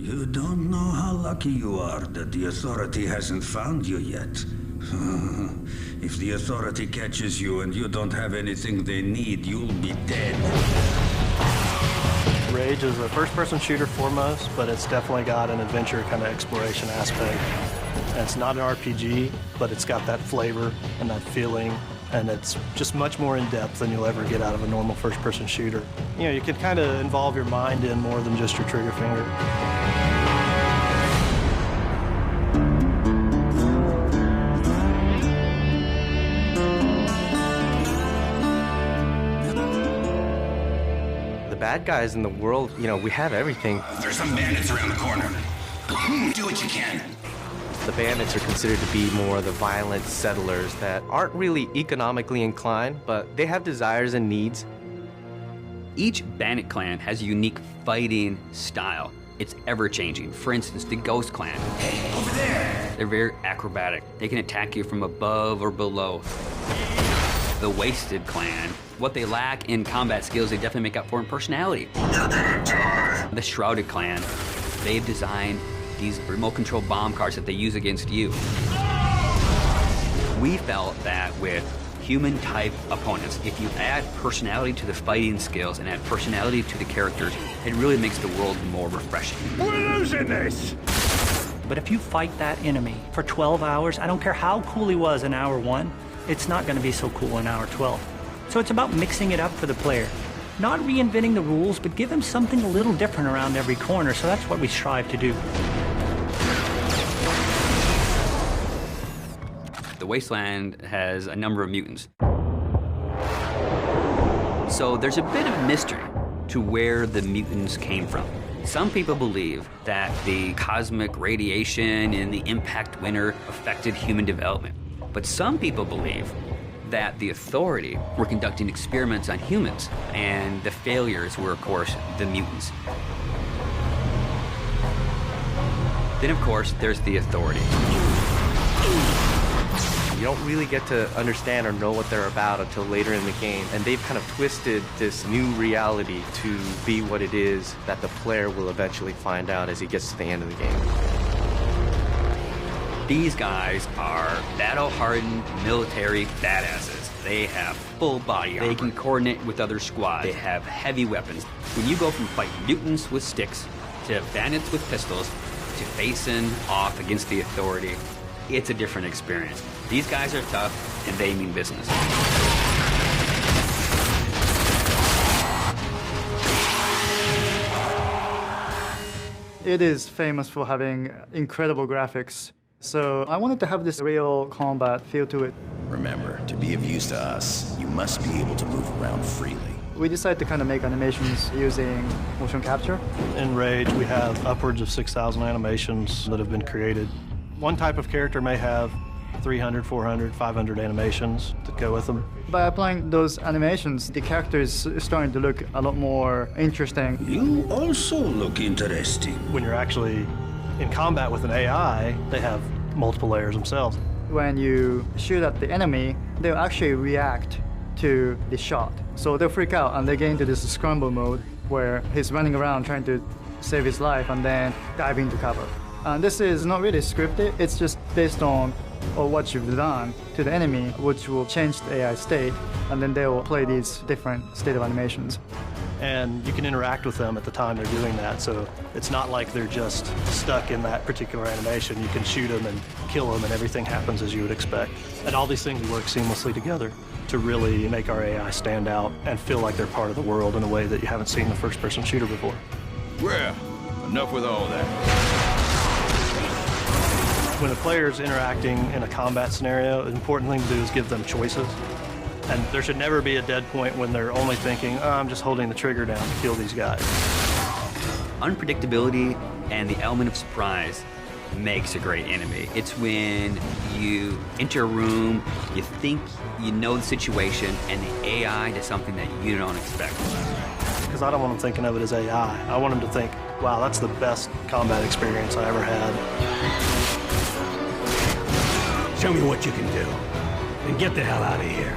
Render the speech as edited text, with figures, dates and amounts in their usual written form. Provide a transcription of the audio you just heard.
You don't know how lucky you are that the Authority hasn't found you yet. If the Authority catches you and you don't have anything they need, you'll be dead. Rage is a first-person shooter foremost, but it's definitely got an adventure kind of exploration aspect. And it's not an RPG, but it's got that flavor and that feeling, and it's just much more in-depth than you'll ever get out of a normal first-person shooter. You know, you can kind of involve your mind in more than just your trigger finger. Bad guys in the world, you know, we have everything. There's some bandits around the corner. Do what you can. The bandits are considered to be more the violent settlers that aren't really economically inclined, but they have desires and needs. Each bandit clan has a unique fighting style. It's ever-changing. For instance, the Ghost Clan. Hey, over there! They're very acrobatic. They can attack you from above or below. The Wasted Clan, what they lack in combat skills, they definitely make up for in personality. You're gonna die! The Shrouded Clan, they've designed these remote-control bomb cars that they use against you. We felt that with human-type opponents, if you add personality to the fighting skills and add personality to the characters, it really makes the world more refreshing. We're losing this! But if you fight that enemy for 12 hours, I don't care how cool he was in hour 1, it's not going to be so cool in hour 12. So it's about mixing it up for the player. Not reinventing the rules, but give him something a little different around every corner, so that's what we strive to do. The Wasteland has a number of mutants. So there's a bit of mystery to where the mutants came from. Some people believe that the cosmic radiation in the impact winter affected human development. But some people believe that the Authority were conducting experiments on humans, and the failures were, of course, the mutants. Then, of course, there's the Authority. You don't really get to understand or know what they're about until later in the game, and they've kind of twisted this new reality to be what it is that the player will eventually find out as he gets to the end of the game. These guys are battle-hardened military badasses. They have full body armor. They can coordinate with other squads. They have heavy weapons. When you go from fighting mutants with sticks to bandits with pistols to facing off against the Authority, it's a different experience. These guys are tough, and they mean business. It is famous for having incredible graphics. So I wanted to have this real combat feel to it. Remember, to be of use to us, you must be able to move around freely. We decided to kind of make animations using motion capture. In Rage, we have upwards of 6,000 animations that have been created. One type of character may have 300, 400, 500 animations that go with them. By applying those animations, the character is starting to look a lot more interesting. You also look interesting. When you're actually in combat with an AI, they have multiple layers themselves. When you shoot at the enemy, they'll actually react to the shot. So they'll freak out and they get into this scramble mode where he's running around trying to save his life and then dive into cover. And this is not really scripted, it's just based on what you've done to the enemy, which will change the AI state, and then they will play these different state of animations. And you can interact with them at the time they're doing that, so it's not like they're just stuck in that particular animation. You can shoot them and kill them, and everything happens as you would expect. And all these things work seamlessly together to really make our AI stand out and feel like they're part of the world in a way that you haven't seen in a first-person shooter before. Well, enough with all that. When a player's interacting in a combat scenario, the important thing to do is give them choices. And there should never be a dead point when they're only thinking, oh, I'm just holding the trigger down to kill these guys. Unpredictability and the element of surprise makes a great enemy. It's when you enter a room, you think you know the situation, and the AI does something that you don't expect. Because I don't want them thinking of it as AI. I want them to think, wow, that's the best combat experience I ever had. Show me what you can do, and get the hell out of here.